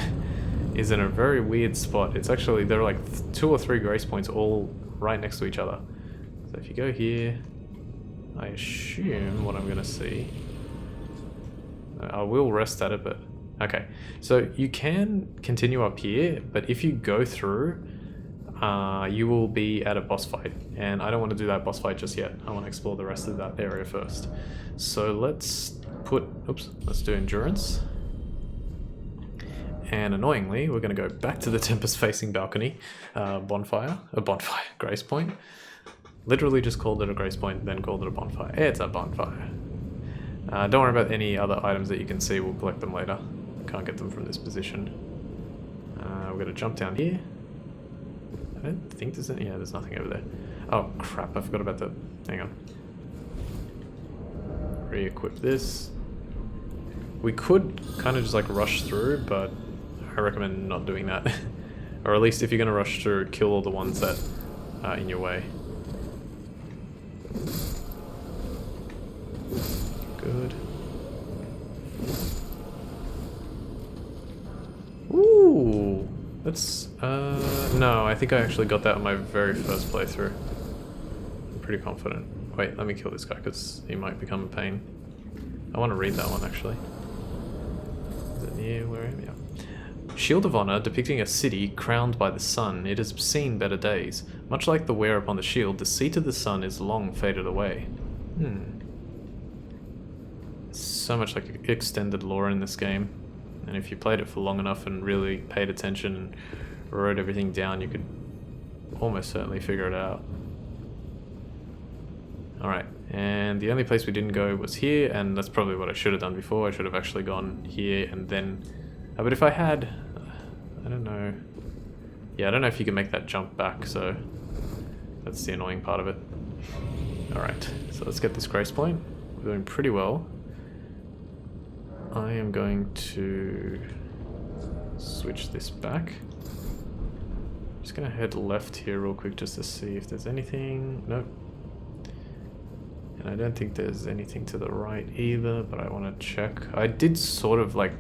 is in a very weird spot. It's actually, there are like 2 or 3 grace points all right next to each other. So if you go here, I assume what I'm going to see... I will rest at it, but... Okay, so you can continue up here, but if you go through, you will be at a boss fight. And I don't want to do that boss fight just yet. I want to explore the rest of that area first. So let's let's do endurance. And annoyingly, we're going to go back to the Tempest facing balcony. Grace point. Literally just called it a grace point, then called it a bonfire. It's a bonfire. Don't worry about any other items that you can see, we'll collect them later. Can't get them from this position. We're going to jump down here. I don't think there's any... Yeah, there's nothing over there. Oh crap, I forgot about the... Hang on. Re-equip this. We could kind of just like rush through, but I recommend not doing that. Or at least if you're going to rush through, kill all the ones that are in your way. Good. Ooh, that's no, I think I actually got that on my very first playthrough. I'm pretty confident. Wait, let me kill this guy because he might become a pain. I want to read that one actually. Is it near where I am? Yeah. Shield of Honor, depicting a city crowned by the sun. It has seen better days. Much like the wear upon the shield, the seat of the sun is long faded away. So much like extended lore in this game. And if you played it for long enough and really paid attention and wrote everything down, you could almost certainly figure it out. Alright, and the only place we didn't go was here, and that's probably what I should have done before. I should have actually gone here and then... but if I had... I don't know... Yeah, I don't know if you can make that jump back, so... That's the annoying part of it. Alright, so let's get this grace point. We're doing pretty well. I am going to... switch this back. Just gonna head left here real quick just to see if there's anything... Nope. And I don't think there's anything to the right either, but I want to check. I did sort of like,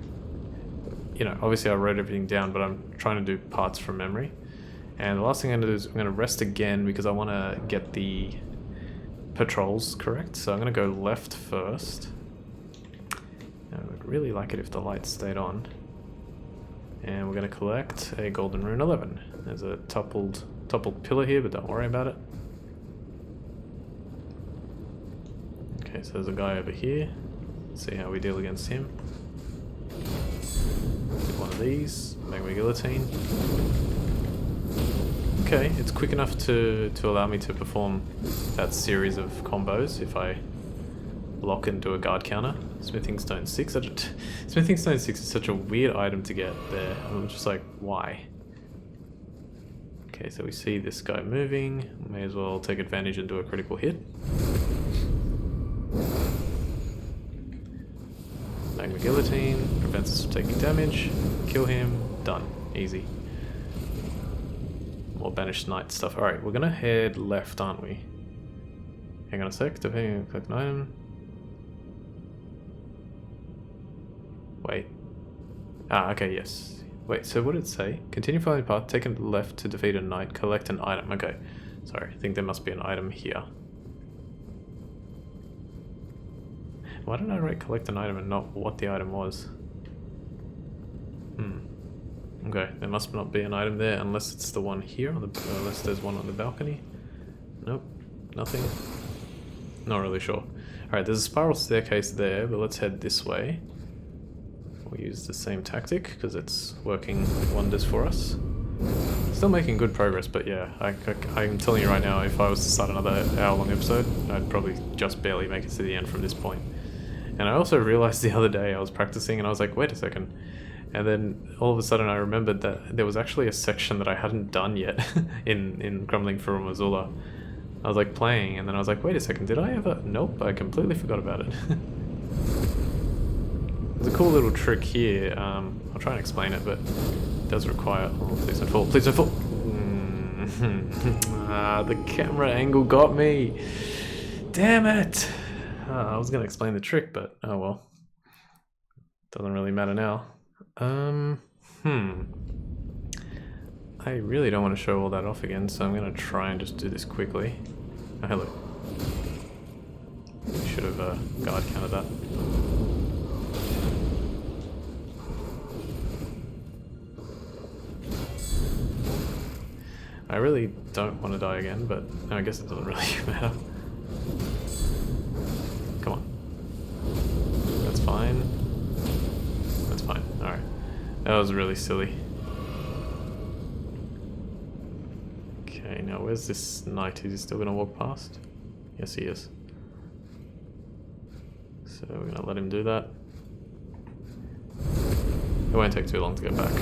you know, obviously I wrote everything down, but I'm trying to do parts from memory. And the last thing I'm going to do is I'm going to rest again because I want to get the patrols correct. So I'm going to go left first. I would really like it if the light stayed on. And we're going to collect a golden rune 11. There's a toppled pillar here, but don't worry about it. Okay, so there's a guy over here. Let's see how we deal against him. Get one of these. Magma guillotine. Okay, it's quick enough to allow me to perform that series of combos if I lock and do a guard counter. Smithing Stone 6. Smithing Stone 6 is such a weird item to get there. I'm just like, why? Okay, so we see this guy moving. May as well take advantage and do a critical hit. Magma Guillotine, prevents us from taking damage, kill him, done, easy. More Banished Knight stuff. Alright, we're gonna head left, aren't we? Hang on a sec, depending on collect an item. Wait. Ah, okay, yes. Wait, so what did it say? Continue following the path, take a left to defeat a knight, collect an item. Okay, sorry, I think there must be an item here. Why didn't I write collect an item and not what the item was? Okay, there must not be an item there unless it's the one here, on the, unless there's one on the balcony. Nope, nothing. Not really sure. Alright, there's a spiral staircase there, but let's head this way. We'll use the same tactic because it's working wonders for us. Still making good progress, but yeah, I'm telling you right now, if I was to start another hour-long episode, I'd probably just barely make it to the end from this point. And I also realized the other day I was practicing and I was like, wait a second. And then all of a sudden I remembered that there was actually a section that I hadn't done yet in Crumbling Farum Azula. I was like playing and then I was like, wait a second, did I ever? Nope, I completely forgot about it. There's a cool little trick here. I'll try and explain it, but it does require... Oh, please don't fall, please don't fall! Ah, the camera angle got me! Damn it! I was going to explain the trick, but oh well. Doesn't really matter now. I really don't want to show all that off again, so I'm going to try and just do this quickly. Oh, hello. We should have guard counted that. I really don't want to die again, but I guess it doesn't really matter. Come on. That's fine. That's fine. Alright. That was really silly. Okay, now where's this knight? Is he still going to walk past? Yes, he is. So we're going to let him do that. It won't take too long to get back.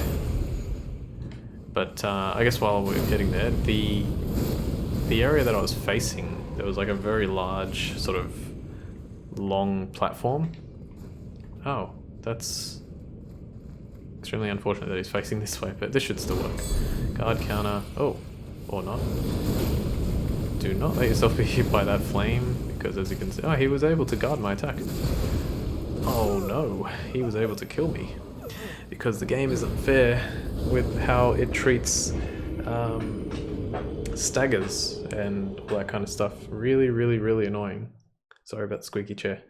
But I guess while we're getting there, the area that I was facing, there was like a very large, sort of long platform. Oh, that's extremely unfortunate that he's facing this way, but this should still work. Guard counter. Oh, or not. Do not let yourself be hit by that flame, because as you can see... Oh, he was able to guard my attack. Oh no, he was able to kill me. Because the game isn't fair with how it treats staggers and all that kind of stuff. Really, really, really annoying. Sorry about the squeaky chair.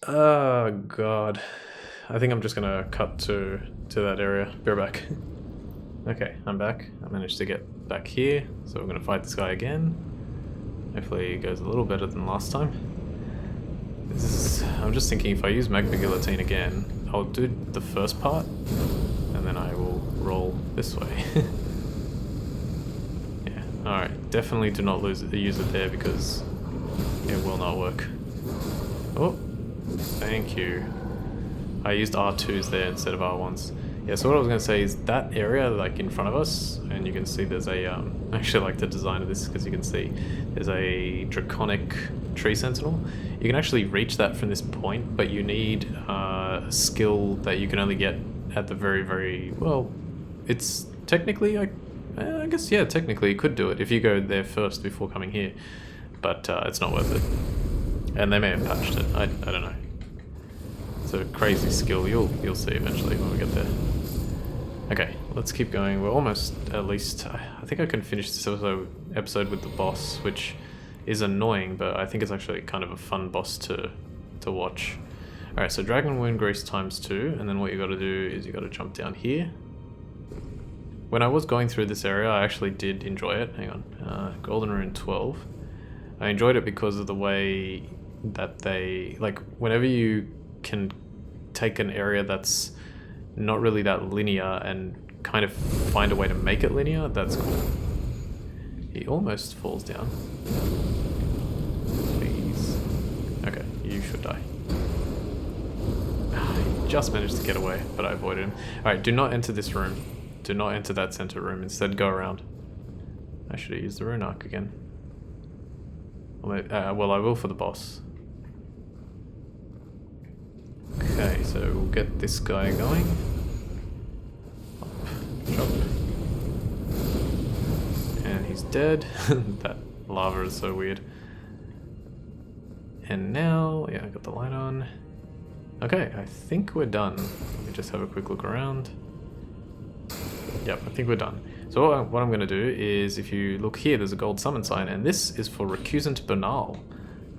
Oh god. I think I'm just gonna cut to that area. Be right back. Okay, I'm back. I managed to get back here, so we're gonna fight this guy again. Hopefully it goes a little better than last time. I'm just thinking if I use Magma Guillotine again, I'll do the first part, and then I will roll this way. Yeah, alright. Definitely do not use it there because it will not work. Oh, thank you. I used R2s there instead of R1s. Yeah, so what I was going to say is that area like in front of us, and you can see there's a, I actually like the design of this because you can see there's a draconic tree sentinel. You can actually reach that from this point, but you need a skill that you can only get at the very, very, well, it's technically, I guess, yeah, technically you could do it if you go there first before coming here, but it's not worth it. And they may have patched it, I don't know. It's a crazy skill, you'll see eventually when we get there. Okay, let's keep going. We're almost, at least, I think I can finish this episode with the boss, which is annoying, but I think it's actually kind of a fun boss to watch. Alright, so Dragon Wound Grease ×2, and then what you gotta do is you gotta jump down here. When I was going through this area, I actually did enjoy it. Hang on, Golden Rune 12. I enjoyed it because of the way that they, like, whenever you can take an area that's not really that linear and kind of find a way to make it linear, that's cool. He almost falls down. Please. Okay, you should die. He just managed to get away, but I avoided him. Alright, do not enter this room. Do not enter that center room. Instead, go around. I should have used the rune arc again. Well, I will for the boss. Okay, so we'll get this guy going. Up, chop. And he's dead. That lava is so weird. And now, yeah, I got the light on. Okay, I think we're done. Let me just have a quick look around. Yep, I think we're done. So what I'm going to do is, if you look here, there's a gold summon sign, and this is for Recusant Banal.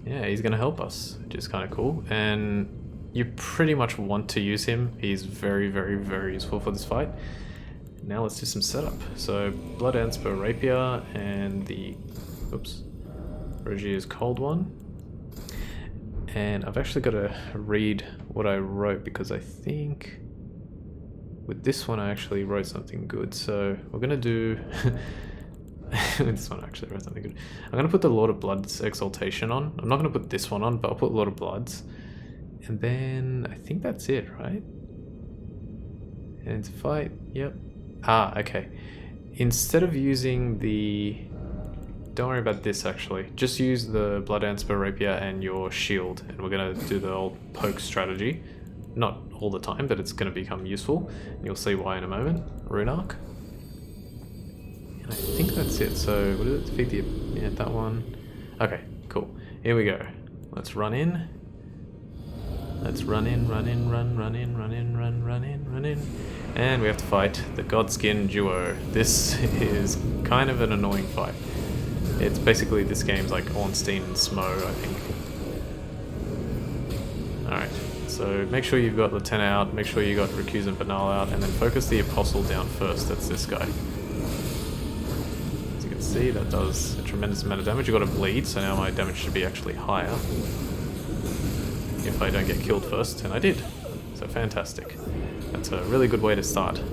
Yeah, he's going to help us, which is kind of cool. And you pretty much want to use him. He's very, very, very useful for this fight. Now let's do some setup. So Blood Anspur Rapier and the, oops, Rogier's Cold one. And I've actually got to read what I wrote because I think with this one I actually wrote something good. So we're going to do, this one I actually wrote something good. I'm going to put the Lord of Blood's Exaltation on. I'm not going to put this one on, but I'll put Lord of Blood's. And then I think that's it, right? And to fight, yep. Ah, okay. Instead of using the, don't worry about this actually. Just use the Blood Anspur Rapier and your shield, and we're gonna do the old poke strategy. Not all the time, but it's gonna become useful. You'll see why in a moment. Rune arc. And I think that's it. So what did it defeat the, yeah, that one. Okay, cool. Here we go. Let's run in. Let's run in, run in, run in, run in, run in. And we have to fight the Godskin Duo. This is kind of an annoying fight. It's basically, this game's like Ornstein and Smo, I think. Alright, so make sure you've got Lieutenant out, make sure you got Recusant Banal out, and then focus the Apostle down first. That's this guy. As you can see, that does a tremendous amount of damage. You've got to bleed, so now my damage should be actually higher. If I don't get killed first, and I did. So fantastic. That's a really good way to start. In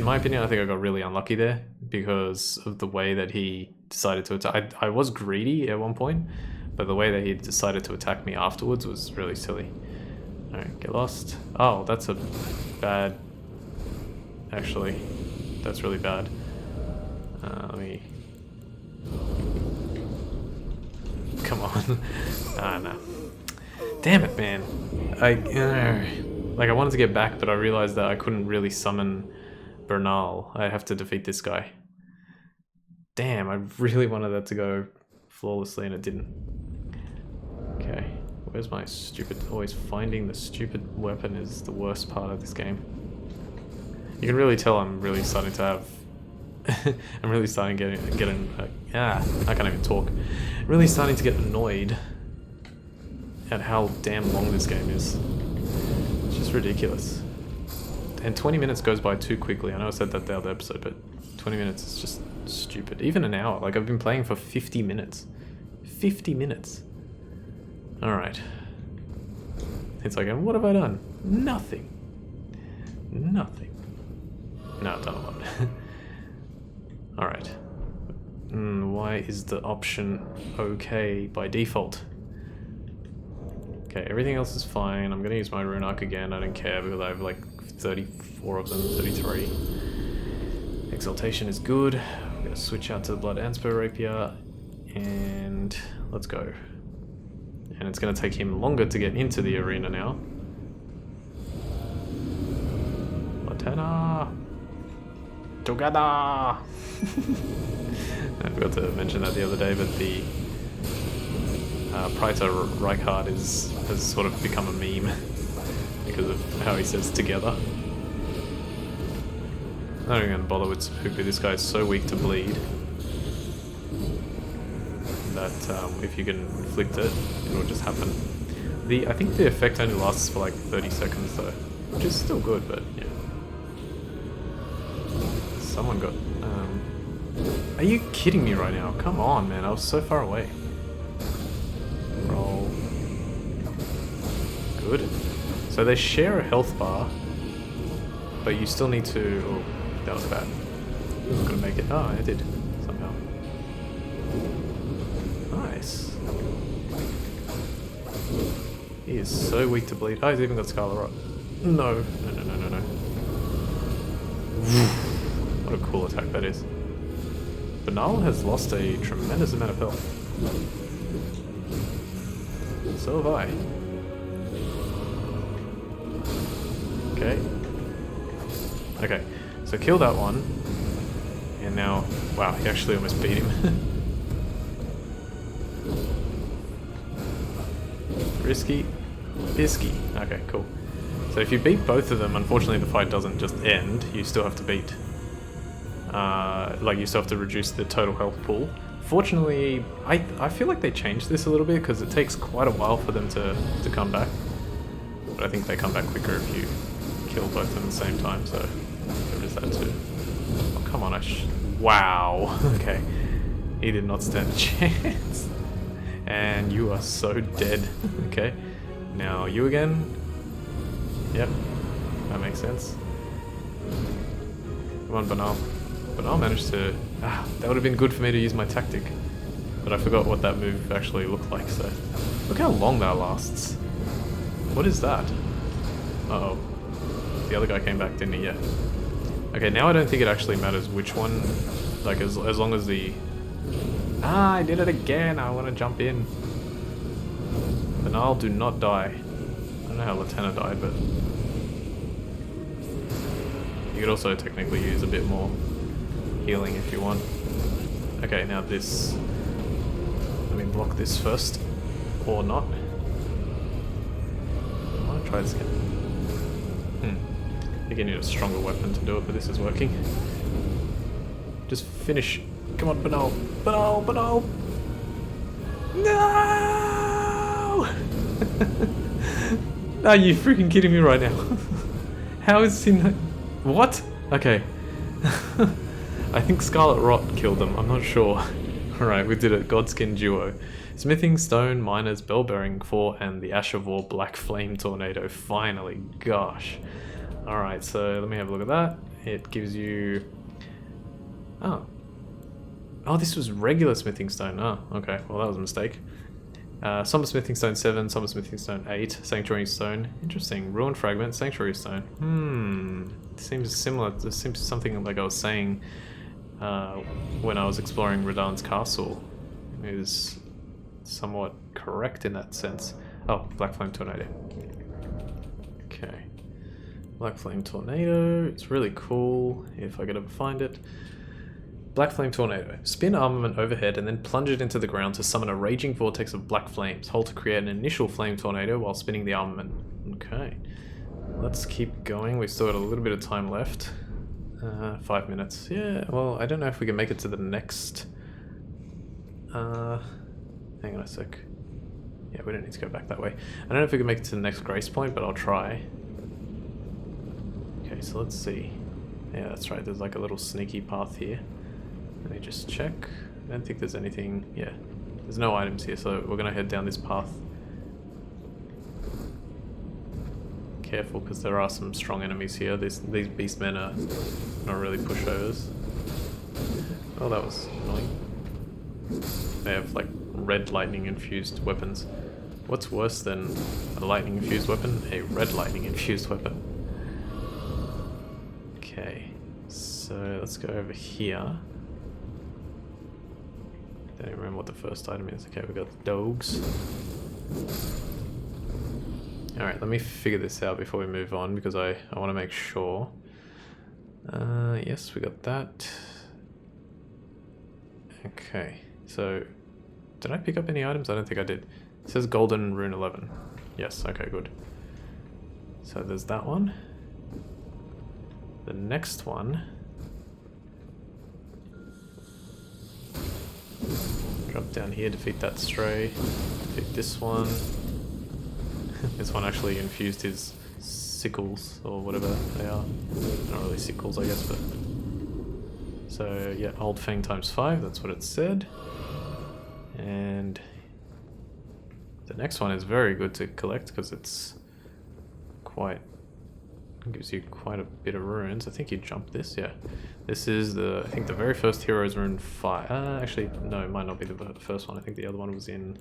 my opinion, I think I got really unlucky there because of the way that he decided to attack. I was greedy at one point, but the way that he decided to attack me afterwards was really silly. Alright, get lost. Oh, that's a bad... Actually, that's really bad. Let me... Come on. Ah, no. Damn it, man. Like, I wanted to get back, but I realized that I couldn't really summon Bernal. I have to defeat this guy. Damn, I really wanted that to go flawlessly, and it didn't. Okay, where's my stupid... Always finding the stupid weapon is the worst part of this game. You can really tell I'm really starting to have... I'm really starting to I can't even talk. I'm really starting to get annoyed at how damn long this game is. It's just ridiculous. And 20 minutes goes by too quickly. I know I said that the other episode, but 20 minutes is just stupid. Even an hour. Like, I've been playing for 50 minutes. 50 minutes. Alright. It's like, and what have I done? Nothing. Nothing. No, I've done a lot. Alright. Why is the option okay by default? Okay, everything else is fine. I'm gonna use my rune arc again. I don't care because I have like 34 of them, 33. Exaltation is good. I'm gonna switch out to the Blood Ansper Rapier and let's go. And it's gonna take him longer to get into the arena now. Latena! Together! I forgot to mention that the other day, but the Praetor Reichard has sort of become a meme because of how he says together. I'm not even going to bother with Spooky. This guy is so weak to bleed that if you can inflict it, it'll just happen. I think the effect only lasts for like 30 seconds though, which is still good, but yeah. Someone got... Are you kidding me right now? Come on, man. I was so far away. Roll. Good. So they share a health bar, but you still need to... Oh, that was bad. I'm not gonna make it. Oh, I did. Somehow. Nice. He is so weak to bleed. Oh, he's even got Scarlet Rot. No. No, no, no, no, no. What a cool attack that is. Banal has lost a tremendous amount of health. So have I. Okay. Okay, so kill that one. And now... Wow, he actually almost beat him. Risky. Bisky. Okay, cool. So if you beat both of them, unfortunately the fight doesn't just end. You still have to beat... like you still have to reduce the total health pool. Fortunately, I feel like they changed this a little bit because it takes quite a while for them to come back. But I think they come back quicker if you kill both of them at the same time, so there is that too. Oh, come on, wow. Okay. He did not stand a chance. And you are so dead. Okay. Now you again. Yep. That makes sense. Come on, Banal. Banal managed to... that would have been good for me to use my tactic. But I forgot what that move actually looked like, so... Look how long that lasts. What is that? Uh-oh. The other guy came back, didn't he? Yeah. Okay, now I don't think it actually matters which one... Like, as long as the... I did it again! I want to jump in. Banal, do not die. I don't know how Latena died, but... You could also technically use a bit more healing if you want. Okay, now this. Let me block this first. Or not. I want to try this again. I think I need a stronger weapon to do it, but this is working. Just finish. Come on, Banal. Banal, Banal! No! Are you freaking kidding me right now? How is he not... What? Okay. I think Scarlet Rot killed them, I'm not sure. Alright, we did it. Godskin Duo. Smithing Stone, Miner's Bell-Bearing 4, and the Ash of War Black Flame Tornado. Finally. Gosh. Alright, so let me have a look at that. It gives you... Oh. Oh, this was regular Smithing Stone. Oh, okay. Well, that was a mistake. Somber Smithing Stone 7, Somber Smithing Stone 8, Sanctuary Stone. Interesting. Ruined Fragment, Sanctuary Stone. Seems similar. This seems something like I was saying when I was exploring Radahn's castle. Is somewhat correct in that sense. Oh, Black Flame Tornado. Okay. Black Flame Tornado. It's really cool if I could ever find it. Black Flame Tornado. Spin armament overhead and then plunge it into the ground to summon a raging vortex of black flames. Hold to create an initial flame tornado while spinning the armament. Okay. Let's keep going. We've still got a little bit of time left. 5 minutes. Yeah, well, I don't know if we can make it to the next... hang on a sec. Yeah, we don't need to go back that way. I don't know if we can make it to the next grace point, but I'll try. Okay, so let's see. Yeah, that's right, there's like a little sneaky path here. Let me just check. I don't think there's anything... yeah. There's no items here, so we're gonna head down this path. Careful, because there are some strong enemies here. These beastmen are not really pushovers. Oh, that was annoying. They have like red lightning infused weapons. What's worse than a lightning infused weapon? A red lightning infused weapon. Okay, so let's go over here. Don't even remember what the first item is. Okay, we got the dogs. Alright, let me figure this out before we move on, because I want to make sure. Yes, we got that. Okay, so did I pick up any items? I don't think I did. It says golden rune 11. Yes, okay, good. So there's that one. The next one. Drop down here, defeat that stray. Defeat this one. This one actually infused his sickles, or whatever they are. Not really sickles, I guess, but... so, yeah, Old Fang times 5, that's what it said. And... the next one is very good to collect, because it's quite... it gives you quite a bit of runes. I think you jump this, yeah. This is the... I think the very first hero's rune 5. Actually, no, it might not be the first one. I think the other one was in...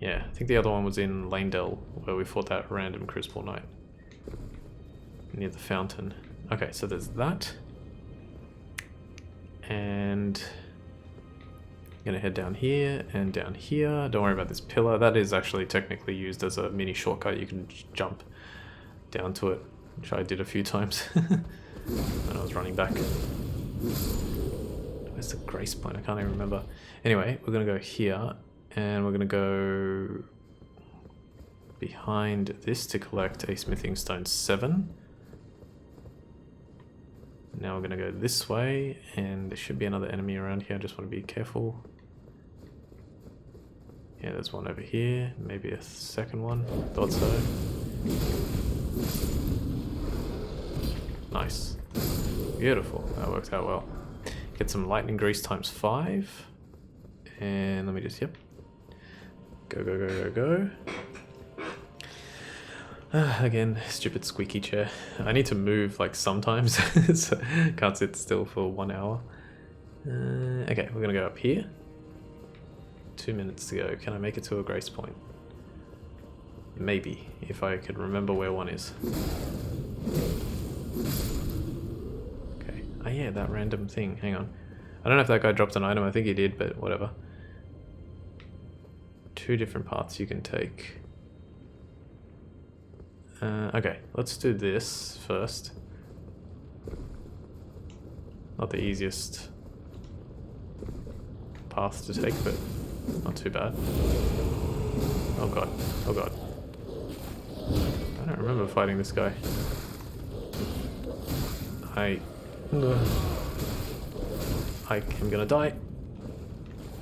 yeah, I think the other one was in Lanedell, where we fought that random Crucible Knight. Near the fountain. Okay, so there's that. And... I'm gonna head down here and down here. Don't worry about this pillar. That is actually technically used as a mini shortcut. You can jump down to it, which I did a few times when I was running back. Where's the grace point? I can't even remember. Anyway, we're gonna go here. And we're going to go behind this to collect a smithing stone 7. Now we're going to go this way, and there should be another enemy around here. I just want to be careful. Yeah, there's one over here. Maybe a second one. Thought so. Nice. Beautiful. That worked out well. Get some lightning grease times 5. And let me just, yep. Go, go, go, go, go. Again, stupid squeaky chair. I need to move like sometimes, so can't sit still for 1 hour. Okay, we're gonna go up here. 2 minutes to go. Can I make it to a grace point? Maybe, if I could remember where one is. Okay. Oh yeah, that random thing. Hang on. I don't know if that guy dropped an item. I think he did, but whatever. 2 different paths you can take. Okay, let's do this first. Not the easiest path to take, but not too bad. Oh god, oh god. I don't remember fighting this guy. I am gonna die.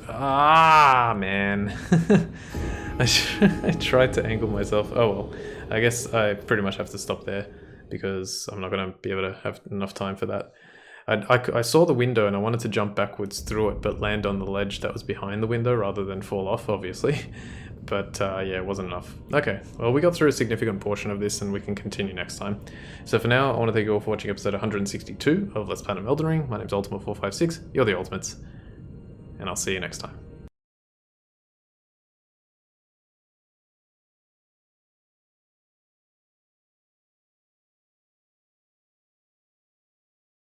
Ah, man. I tried to angle myself. Oh well, I guess I pretty much have to stop there because I'm not going to be able to have enough time for that. I saw the window and I wanted to jump backwards through it, but land on the ledge that was behind the window rather than fall off, obviously. But yeah, it wasn't enough. Okay, well, we got through a significant portion of this and we can continue next time. So for now, I want to thank you all for watching episode 162 of Let's Platinum Elden Ring. My name's Ultima456, you're the Ultimates, and I'll see you next time.